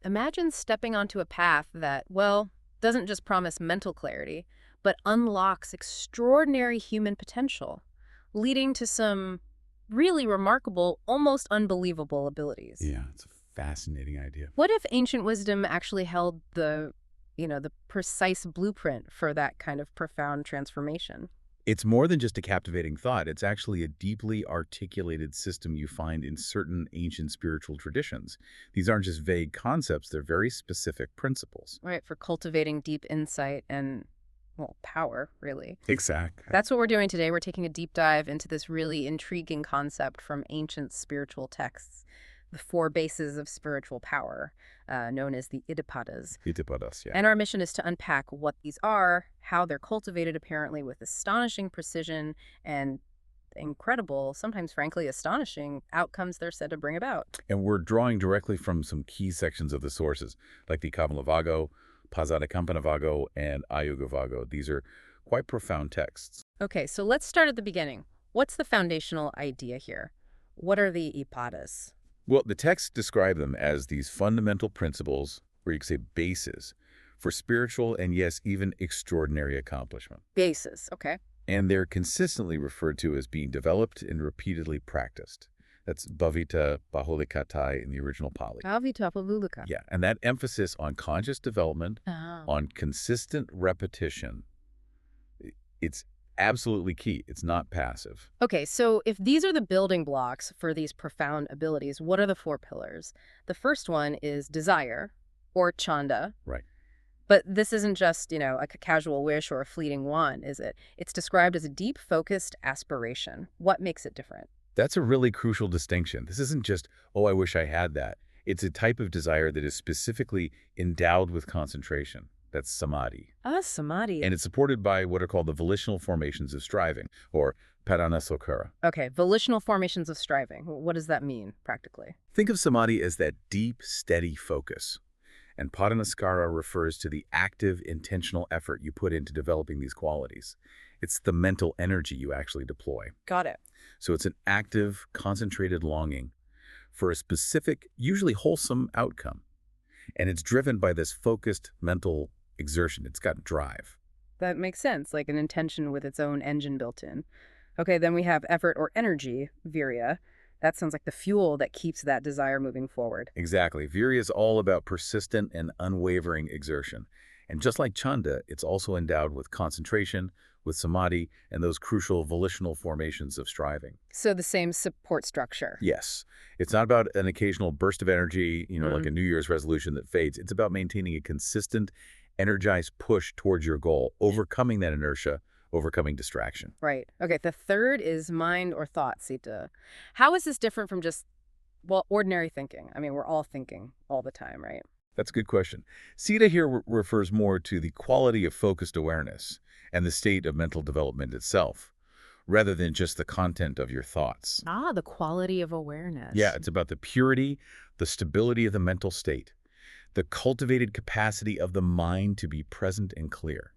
Imagine stepping onto a path that, well, doesn't just promise mental clarity, but unlocks extraordinary human potential, leading to some really remarkable, almost unbelievable abilities. Yeah, it's a fascinating idea. What if ancient wisdom actually held the precise blueprint for that kind of profound transformation? It's more than just a captivating thought. It's actually a deeply articulated system you find in certain ancient spiritual traditions. These aren't just vague concepts, they're very specific principles. Right, for cultivating deep insight and, well, power, really. Exactly. That's what we're doing today. We're taking a deep dive into this really intriguing concept from ancient spiritual texts, the four bases of spiritual power, known as the Iddhipādas. Iddhipādas, yeah. And our mission is to unpack what these are, how they're cultivated apparently with astonishing precision and incredible, sometimes frankly astonishing, outcomes they're said to bring about. And we're drawing directly from some key sections of the sources, like the Cāpālavaggo, Pāsādakampanavaggo, and Ayoguļavaggo. These are quite profound texts. Okay, so let's start at the beginning. What's the foundational idea here? What are the Iddhipādas? Well, the texts describe them as these fundamental principles, or you could say bases, for spiritual and, yes, even extraordinary accomplishment. Bases, okay. And they're consistently referred to as being developed and repeatedly practiced. That's bhavita bahulikatai in the original Pali. Vīmaṃsā. Yeah, and that emphasis on conscious development, Oh. on consistent repetition, it's absolutely key. It's not passive. Okay, so if these are the building blocks for these profound abilities, what are the four pillars? The first one is desire, or chanda. Right. But this isn't just, a casual wish or a fleeting want, is it? It's described as a deep, focused aspiration. What makes it different? That's a really crucial distinction. This isn't just, oh, I wish I had that. It's a type of desire that is specifically endowed with concentration. That's samadhi. Samadhi. And it's supported by what are called the volitional formations of striving, or paranasokara. Okay, volitional formations of striving. What does that mean, practically? Think of samadhi as that deep, steady focus. And padanaskara refers to the active, intentional effort you put into developing these qualities. It's the mental energy you actually deploy. Got it. So it's an active, concentrated longing for a specific, usually wholesome outcome. And it's driven by this focused mental exertion. It's got drive. That makes sense, like an intention with its own engine built in. Okay, then we have effort or energy, viriya. That sounds like the fuel that keeps that desire moving forward. Exactly. Viriya is all about persistent and unwavering exertion. And just like chanda, it's also endowed with concentration, with samadhi, and those crucial volitional formations of striving. So the same support structure. Yes. It's not about an occasional burst of energy, like a New Year's resolution that fades. It's about maintaining a consistent, energized push towards your goal, overcoming that inertia, overcoming distraction. Right. Okay, the third is mind or thought, citta. How is this different from just, ordinary thinking? I mean, we're all thinking all the time, right? That's a good question. Citta here refers more to the quality of focused awareness and the state of mental development itself, rather than just the content of your thoughts. The quality of awareness. Yeah, it's about the purity, the stability of the mental state, the cultivated capacity of the mind to be present and clear.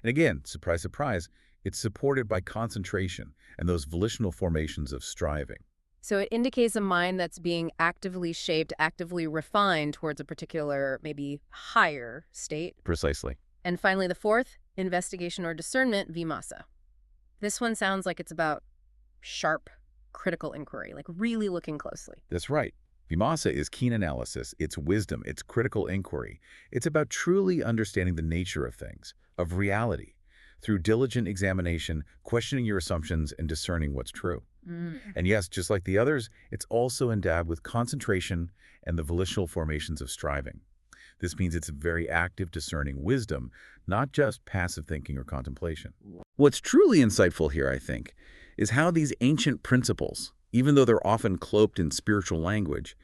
And again, surprise, surprise, it's supported by concentration and those volitional formations of striving. So it indicates a mind that's being actively shaped, actively refined towards a particular, maybe higher state. Precisely. And finally, the fourth, investigation or discernment, vīmaṃsā. This one sounds like it's about sharp, critical inquiry, like really looking closely. That's right. Vīmaṃsā is keen analysis, it's wisdom, it's critical inquiry. It's about truly understanding the nature of things, of reality, through diligent examination, questioning your assumptions, and discerning what's true. And yes, just like the others, it's also endowed with concentration and the volitional formations of striving. This means it's a very active, discerning wisdom, not just passive thinking or contemplation. What's truly insightful here, I think, is how these ancient principles, even though they're often cloaked in spiritual language,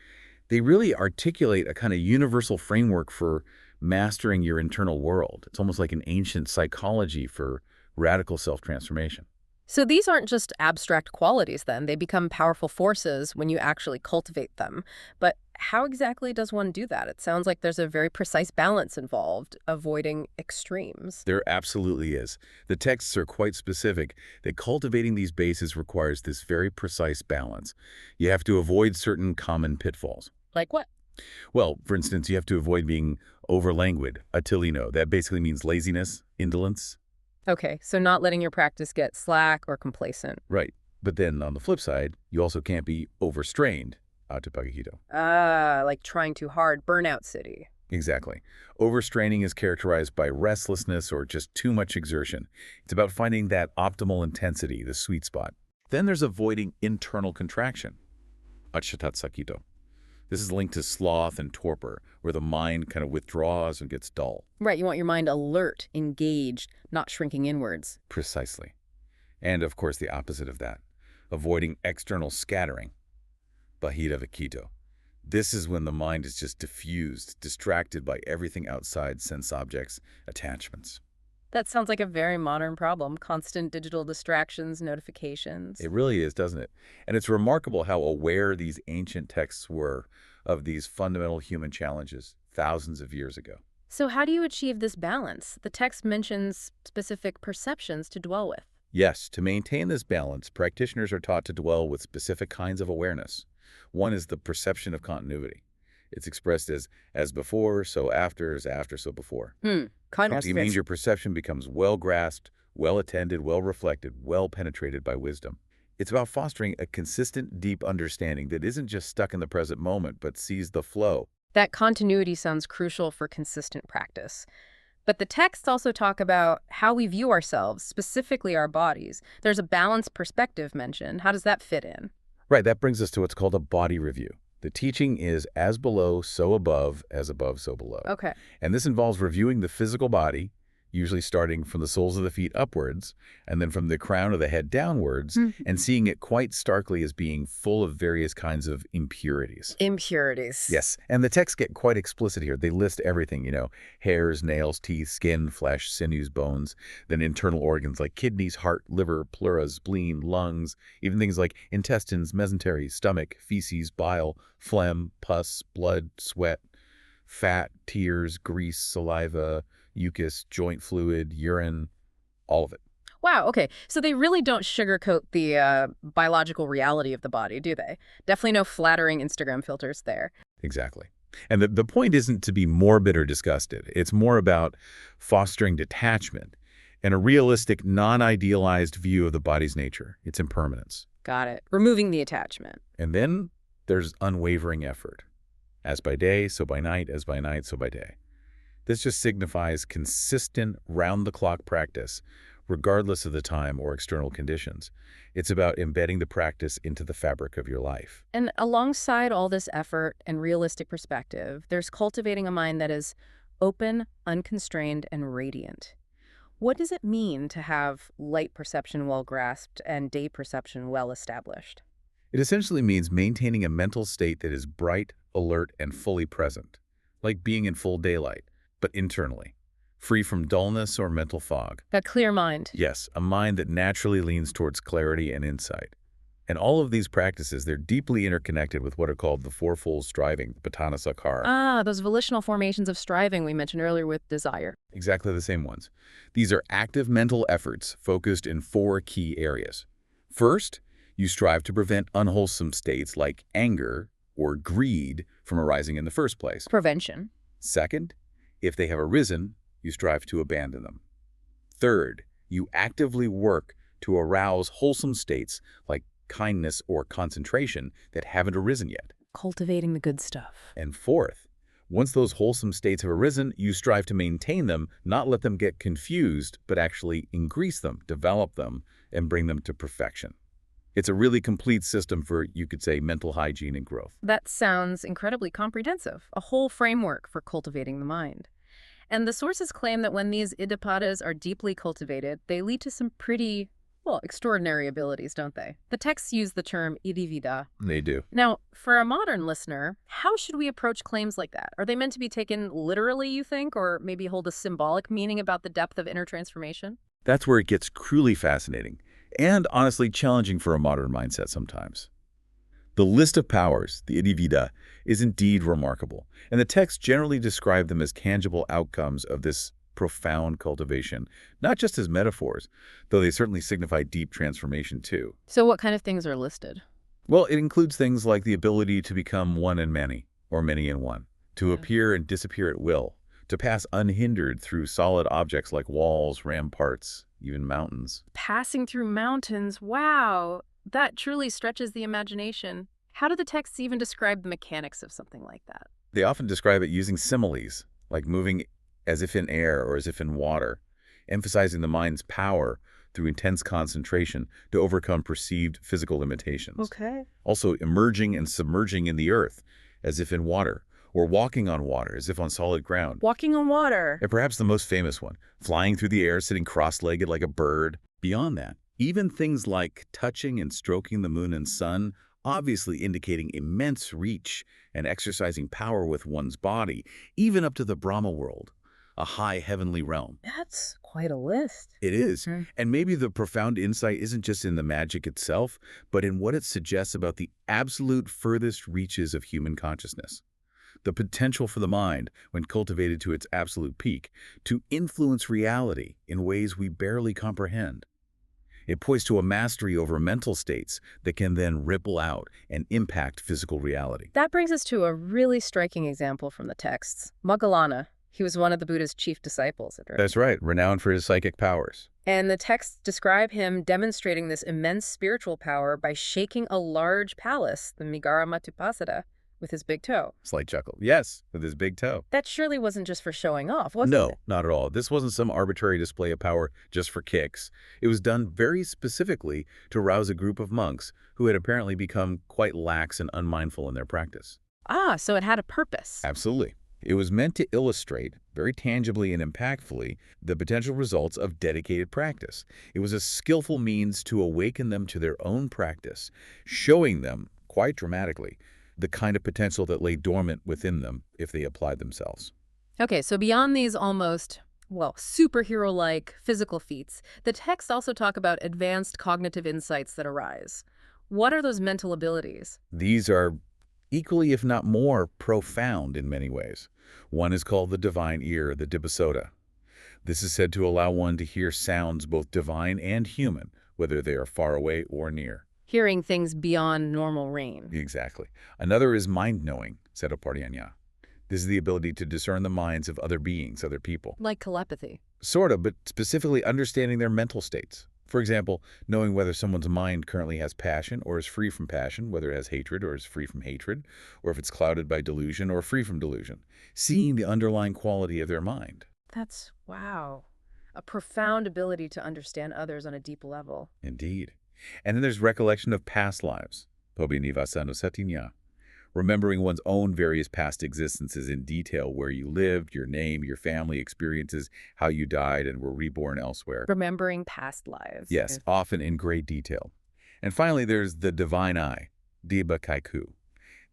they really articulate a kind of universal framework for mastering your internal world. It's almost like an ancient psychology for radical self-transformation. So these aren't just abstract qualities then. They become powerful forces when you actually cultivate them. But how exactly does one do that? It sounds like there's a very precise balance involved, avoiding extremes. There absolutely is. The texts are quite specific that cultivating these bases requires this very precise balance. You have to avoid certain common pitfalls. Like what? Well, for instance, you have to avoid being over-languid, atilino. That basically means laziness, indolence. Okay, so not letting your practice get slack or complacent. Right. But then on the flip side, you also can't be overstrained, atipagahito. Ah, like trying too hard, burnout city. Exactly. Overstraining is characterized by restlessness or just too much exertion. It's about finding that optimal intensity, the sweet spot. Then there's avoiding internal contraction, achatatsakkito. This is linked to sloth and torpor, where the mind kind of withdraws and gets dull. Right, you want your mind alert, engaged, not shrinking inwards. Precisely. And of course the opposite of that, avoiding external scattering, bahidavakito. This is when the mind is just diffused, distracted by everything outside sense objects, attachments. That sounds like a very modern problem. Constant digital distractions, notifications. It really is, doesn't it? And it's remarkable how aware these ancient texts were of these fundamental human challenges thousands of years ago. So how do you achieve this balance? The text mentions specific perceptions to dwell with. Yes, to maintain this balance, practitioners are taught to dwell with specific kinds of awareness. One is the perception of continuity. It's expressed as before, so after, as after, so before. Continuity It means your perception becomes well-grasped, well-attended, well-reflected, well-penetrated by wisdom. It's about fostering a consistent, deep understanding that isn't just stuck in the present moment, but sees the flow. That continuity sounds crucial for consistent practice. But the texts also talk about how we view ourselves, specifically our bodies. There's a balanced perspective mentioned. How does that fit in? Right, that brings us to what's called a body review. The teaching is as below, so above, as above, so below. Okay. And this involves reviewing the physical body, usually starting from the soles of the feet upwards, and then from the crown of the head downwards, and seeing it quite starkly as being full of various kinds of impurities. Impurities. Yes, and the texts get quite explicit here. They list everything, hairs, nails, teeth, skin, flesh, sinews, bones, then internal organs like kidneys, heart, liver, pleura, spleen, lungs, even things like intestines, mesentery, stomach, feces, bile, phlegm, pus, blood, sweat, fat, tears, grease, saliva, mucus, joint fluid, urine, all of it. Wow, okay. So they really don't sugarcoat the biological reality of the body, do they? Definitely no flattering Instagram filters there. Exactly. And the point isn't to be morbid or disgusted. It's more about fostering detachment and a realistic, non-idealized view of the body's nature, its impermanence. Got it. Removing the attachment. And then there's unwavering effort. As by day, so by night, as by night, so by day. This just signifies consistent, round-the-clock practice, regardless of the time or external conditions. It's about embedding the practice into the fabric of your life. And alongside all this effort and realistic perspective, there's cultivating a mind that is open, unconstrained, and radiant. What does it mean to have light perception well grasped and day perception well established? It essentially means maintaining a mental state that is bright, alert, and fully present, like being in full daylight, but internally, free from dullness or mental fog. A clear mind. Yes, a mind that naturally leans towards clarity and insight. And all of these practices, they're deeply interconnected with what are called the fourfold striving, Patanasakkara. Ah, those volitional formations of striving we mentioned earlier with desire. Exactly the same ones. These are active mental efforts focused in 4 key areas. First, you strive to prevent unwholesome states like anger or greed from arising in the first place. Prevention. Second, if they have arisen, you strive to abandon them. Third, you actively work to arouse wholesome states like kindness or concentration that haven't arisen yet. Cultivating the good stuff. And fourth, once those wholesome states have arisen, you strive to maintain them, not let them get confused, but actually increase them, develop them, and bring them to perfection. It's a really complete system for, you could say, mental hygiene and growth. That sounds incredibly comprehensive, a whole framework for cultivating the mind. And the sources claim that when these iddhipādas are deeply cultivated, they lead to some pretty, extraordinary abilities, don't they? The texts use the term iddhipādā. They do. Now, for a modern listener, how should we approach claims like that? Are they meant to be taken literally, you think, or maybe hold a symbolic meaning about the depth of inner transformation? That's where it gets cruelly fascinating and honestly challenging for a modern mindset sometimes. The list of powers, the iddhipādā, is indeed remarkable, and the texts generally describe them as tangible outcomes of this profound cultivation, not just as metaphors, though they certainly signify deep transformation too. So what kind of things are listed? Well, it includes things like the ability to become one in many, or many in one, to appear and disappear at will, to pass unhindered through solid objects like walls, ramparts, even mountains. Passing through mountains, wow, that truly stretches the imagination. How do the texts even describe the mechanics of something like that? They often describe it using similes, like moving as if in air or as if in water, emphasizing the mind's power through intense concentration to overcome perceived physical limitations. Okay. Also, emerging and submerging in the earth, as if in water, or walking on water, as if on solid ground. Walking on water. And perhaps the most famous one, flying through the air, sitting cross-legged like a bird. Beyond that, even things like touching and stroking the moon and sun, obviously indicating immense reach and exercising power with one's body, even up to the Brahma world, a high heavenly realm. That's quite a list. It is. And maybe the profound insight isn't just in the magic itself, but in what it suggests about the absolute furthest reaches of human consciousness. The potential for the mind, when cultivated to its absolute peak, to influence reality in ways we barely comprehend. It points to a mastery over mental states that can then ripple out and impact physical reality. That brings us to a really striking example from the texts. Moggallana. He was one of the Buddha's chief disciples. That's right, renowned for his psychic powers. And the texts describe him demonstrating this immense spiritual power by shaking a large palace, the Migaramatupasada, with his big toe. Slight chuckle. Yes, with his big toe. That surely wasn't just for showing off, was it? No, not at all. This wasn't some arbitrary display of power just for kicks. It was done very specifically to rouse a group of monks who had apparently become quite lax and unmindful in their practice. Ah, so it had a purpose. Absolutely. It was meant to illustrate, very tangibly and impactfully, the potential results of dedicated practice. It was a skillful means to awaken them to their own practice, showing them, quite dramatically, the kind of potential that lay dormant within them if they applied themselves. Okay, so beyond these almost, well, superhero-like physical feats, the texts also talk about advanced cognitive insights that arise. What are those mental abilities? These are equally, if not more, profound in many ways. One is called the divine ear, the Iddhipādā. This is said to allow one to hear sounds both divine and human, whether they are far away or near. Hearing things beyond normal range. Exactly. Another is mind-knowing, Cāpālavaggo. This is the ability to discern the minds of other beings, other people. Like telepathy. Sort of, but specifically understanding their mental states. For example, knowing whether someone's mind currently has passion or is free from passion, whether it has hatred or is free from hatred, or if it's clouded by delusion or free from delusion. Seeing the underlying quality of their mind. That's, wow, a profound ability to understand others on a deep level. Indeed. And then there's recollection of past lives, remembering one's own various past existences in detail, where you lived, your name, your family experiences, how you died and were reborn elsewhere. Remembering past lives. Yes, often in great detail. And finally, there's the divine eye, Iddhipādā.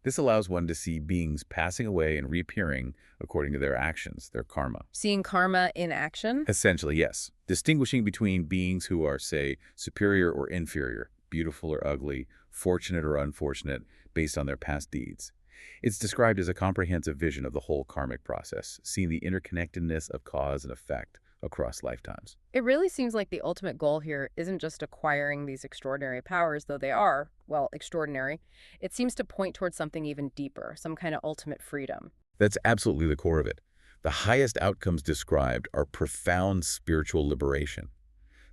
This allows one to see beings passing away and reappearing according to their actions, their karma. Seeing karma in action? Essentially, yes. Distinguishing between beings who are, say, superior or inferior, beautiful or ugly, fortunate or unfortunate, based on their past deeds. It's described as a comprehensive vision of the whole karmic process, seeing the interconnectedness of cause and effect across lifetimes. It really seems like the ultimate goal here isn't just acquiring these extraordinary powers, though they are, well, extraordinary. It seems to point towards something even deeper, some kind of ultimate freedom. That's absolutely the core of it. The highest outcomes described are profound spiritual liberation.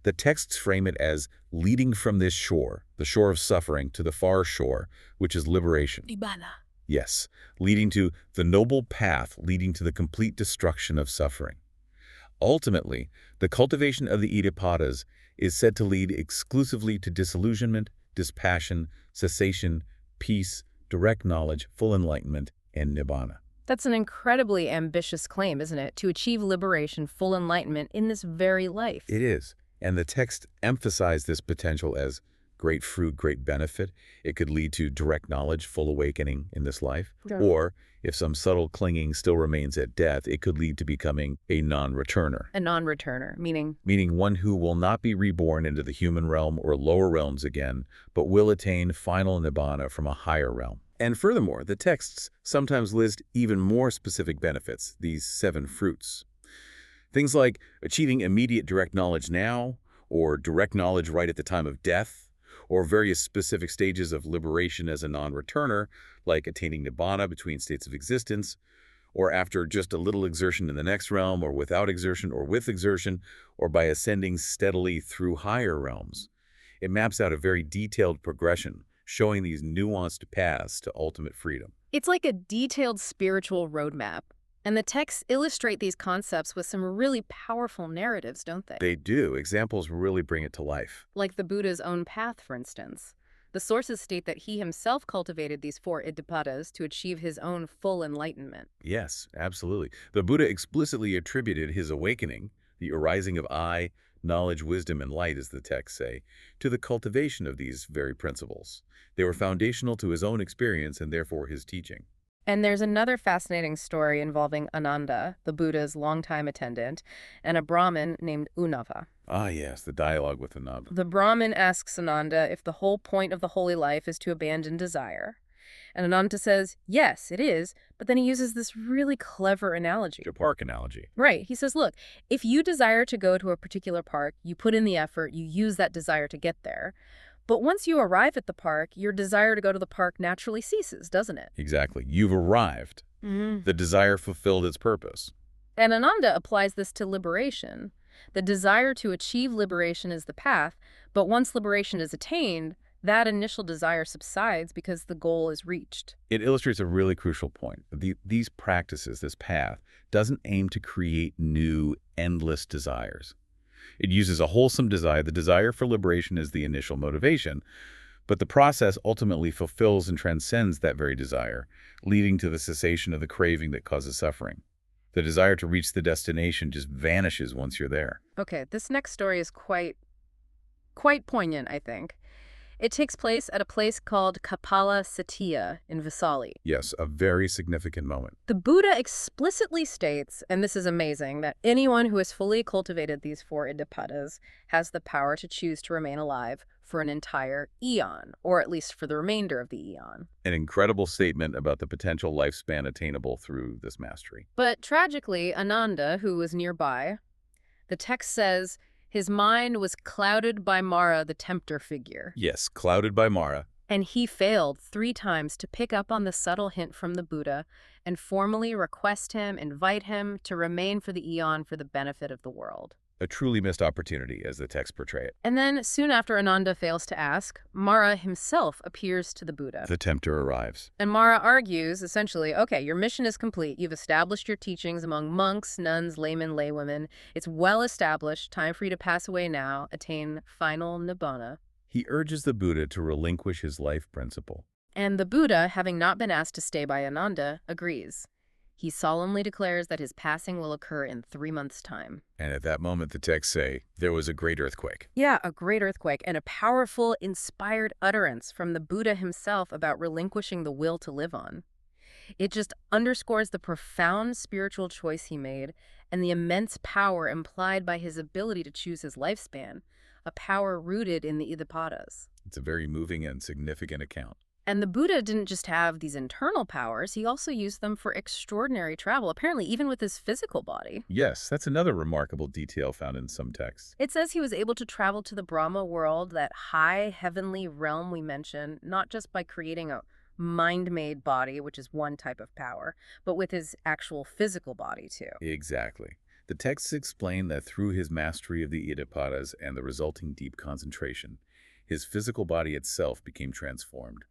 The texts frame it as leading from this shore, the shore of suffering, to the far shore, which is liberation. Nibbana. Yes, leading to the noble path leading to the complete destruction of suffering. Ultimately, the cultivation of the Iddhipādas is said to lead exclusively to disillusionment, dispassion, cessation, peace, direct knowledge, full enlightenment, and nibbana. That's an incredibly ambitious claim, isn't it? To achieve liberation, full enlightenment in this very life. It is. And the text emphasized this potential as great fruit, great benefit. It could lead to direct knowledge, full awakening in this life. Yeah. Or, if some subtle clinging still remains at death, it could lead to becoming a non-returner. A non-returner, meaning? Meaning one who will not be reborn into the human realm or lower realms again, but will attain final nibbana from a higher realm. And furthermore, the texts sometimes list even more specific benefits, these 7 fruits. Things like achieving immediate direct knowledge now, or direct knowledge right at the time of death, or various specific stages of liberation as a non-returner, like attaining nibbana between states of existence, or after just a little exertion in the next realm, or without exertion, or with exertion, or by ascending steadily through higher realms. It maps out a very detailed progression, showing these nuanced paths to ultimate freedom. It's like a detailed spiritual roadmap. And the texts illustrate these concepts with some really powerful narratives, don't they? They do. Examples really bring it to life. Like the Buddha's own path, for instance. The sources state that he himself cultivated these 4 iddhipādas to achieve his own full enlightenment. Yes, absolutely. The Buddha explicitly attributed his awakening, the arising of I, knowledge, wisdom, and light, as the texts say, to the cultivation of these very principles. They were foundational to his own experience and therefore his teaching. And there's another fascinating story involving Ananda, the Buddha's longtime attendant, and a Brahmin named Unnava. Ah, yes, the dialogue with Ananda. The Brahmin asks Ananda if the whole point of the holy life is to abandon desire. And Ananda says, yes, it is, but then he uses this really clever analogy. A park analogy. Right. He says, look, if you desire to go to a particular park, you put in the effort, you use that desire to get there. But once you arrive at the park, your desire to go to the park naturally ceases, doesn't it? Exactly. You've arrived. The desire fulfilled its purpose. And Ananda applies this to liberation. The desire to achieve liberation is the path, but once liberation is attained, that initial desire subsides because the goal is reached. It illustrates a really crucial point. These practices, this path, doesn't aim to create new, endless desires. It uses a wholesome desire. The desire for liberation is the initial motivation, but the process ultimately fulfills and transcends that very desire, leading to the cessation of the craving that causes suffering. The desire to reach the destination just vanishes once you're there. Okay, this next story is quite poignant, I think. It takes place at a place called Cāpālavaggo in Vesali. Yes, a very significant moment. The Buddha explicitly states, and this is amazing, that anyone who has fully cultivated these 4 iddhipādas has the power to choose to remain alive for an entire eon, or at least for the remainder of the eon. An incredible statement about the potential lifespan attainable through this mastery. But tragically, Ananda, who was nearby, the text says, his mind was clouded by Mara, the tempter figure. Yes, clouded by Mara. And he failed 3 times to pick up on the subtle hint from the Buddha and formally request him, invite him to remain for the eon for the benefit of the world. A truly missed opportunity, as the texts portray it. And then, soon after Ananda fails to ask, Mara himself appears to the Buddha. The tempter arrives. And Mara argues, essentially, okay, your mission is complete. You've established your teachings among monks, nuns, laymen, laywomen. It's well established. Time for you to pass away now, attain final nibbana. He urges the Buddha to relinquish his life principle. And the Buddha, having not been asked to stay by Ananda, agrees. He solemnly declares that his passing will occur in 3 months' time. And at that moment, the texts say, there was a great earthquake. Yeah, a great earthquake and a powerful, inspired utterance from the Buddha himself about relinquishing the will to live on. It just underscores the profound spiritual choice he made and the immense power implied by his ability to choose his lifespan, a power rooted in the Iddhipādas. It's a very moving and significant account. And the Buddha didn't just have these internal powers, he also used them for extraordinary travel, apparently even with his physical body. Yes, that's another remarkable detail found in some texts. It says he was able to travel to the Brahma world, that high heavenly realm we mentioned, not just by creating a mind-made body, which is one type of power, but with his actual physical body too. Exactly. The texts explain that through his mastery of the Iddhipādas and the resulting deep concentration, his physical body itself became transformed.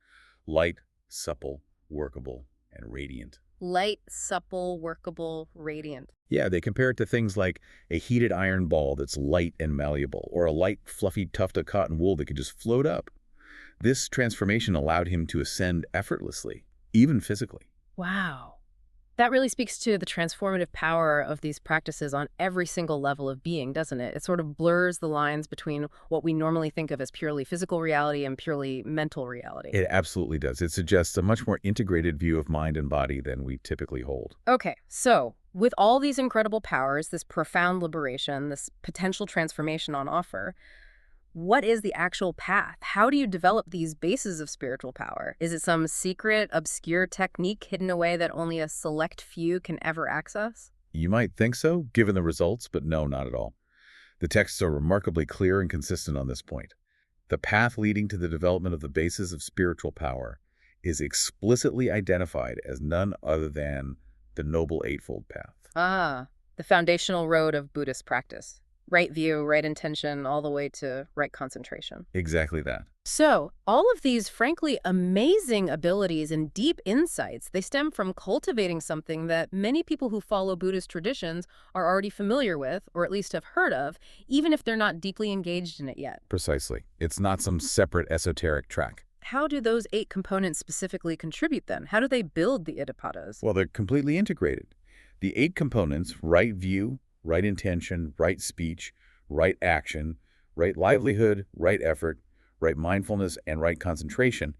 Light, supple, workable, and radiant. Light, supple, workable, radiant. Yeah, they compare it to things like a heated iron ball that's light and malleable, or a light, fluffy tuft of cotton wool that could just float up. This transformation allowed him to ascend effortlessly, even physically. Wow. That really speaks to the transformative power of these practices on every single level of being, doesn't it? It sort of blurs the lines between what we normally think of as purely physical reality and purely mental reality. It absolutely does. It suggests a much more integrated view of mind and body than we typically hold. Okay, so with all these incredible powers, this profound liberation, this potential transformation on offer, what is the actual path? How do you develop these bases of spiritual power? Is it some secret, obscure technique hidden away that only a select few can ever access? You might think so, given the results, but no, not at all. The texts are remarkably clear and consistent on this point. The path leading to the development of the basis of spiritual power is explicitly identified as none other than the Noble Eightfold Path. Ah, the foundational road of Buddhist practice. Right view, right intention, all the way to right concentration. Exactly that. So, all of these frankly amazing abilities and deep insights, they stem from cultivating something that many people who follow Buddhist traditions are already familiar with, or at least have heard of, even if they're not deeply engaged in it yet. Precisely. It's not some separate esoteric track. How do those 8 components specifically contribute then? How do they build the Iddhipādas? Well, they're completely integrated. The 8 components, right view, right intention, right speech, right action, right livelihood, right effort, right mindfulness, and right concentration,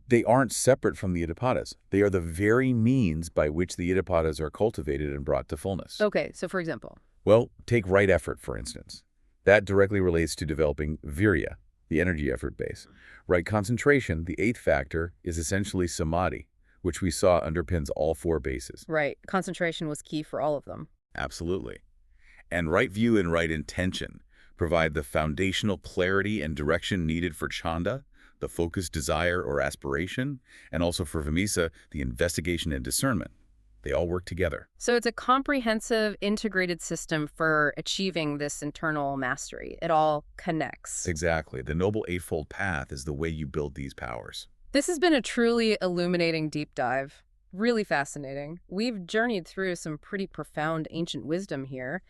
they aren't separate from the Iddhipādas. They are the very means by which the Iddhipādas are cultivated and brought to fullness. Okay, so for example? Well, take right effort, for instance. That directly relates to developing viriya, the energy effort base. Right concentration, the 8th factor, is essentially samadhi, which we saw underpins all 4 bases. Right, concentration was key for all of them. Absolutely. And right view and right intention provide the foundational clarity and direction needed for chanda, the focused desire or aspiration, and also for vīmaṃsā, the investigation and discernment. They all work together. So it's a comprehensive, integrated system for achieving this internal mastery. It all connects. Exactly. The Noble Eightfold Path is the way you build these powers. This has been a truly illuminating deep dive. Really fascinating. We've journeyed through some pretty profound ancient wisdom here,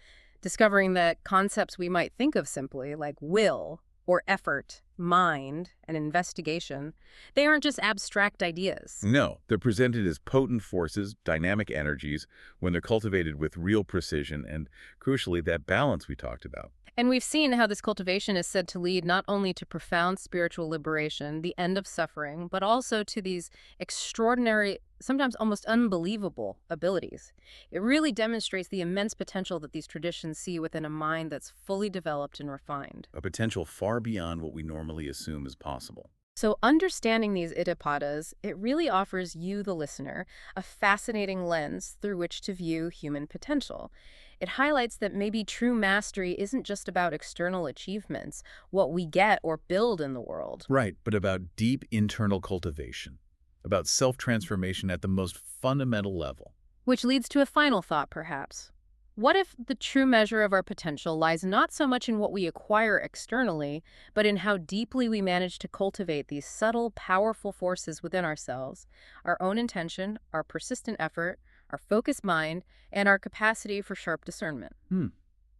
discovering that concepts we might think of simply, like will or effort, mind, and investigation, they aren't just abstract ideas. No, they're presented as potent forces, dynamic energies, when they're cultivated with real precision and, crucially, that balance we talked about. And we've seen how this cultivation is said to lead not only to profound spiritual liberation, the end of suffering, but also to these extraordinary, sometimes almost unbelievable abilities. It really demonstrates the immense potential that these traditions see within a mind that's fully developed and refined. A potential far beyond what we normally assume is possible. So understanding these Iddhipādas, it really offers you, the listener, a fascinating lens through which to view human potential. It highlights that maybe true mastery isn't just about external achievements, what we get or build in the world. Right, but about deep internal cultivation, about self-transformation at the most fundamental level. Which leads to a final thought, perhaps. What if the true measure of our potential lies not so much in what we acquire externally, but in how deeply we manage to cultivate these subtle, powerful forces within ourselves, our own intention, our persistent effort, our focused mind, and our capacity for sharp discernment?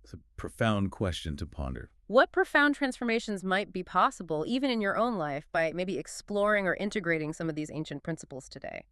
It's a profound question to ponder. What profound transformations might be possible, even in your own life, by maybe exploring or integrating some of these ancient principles today?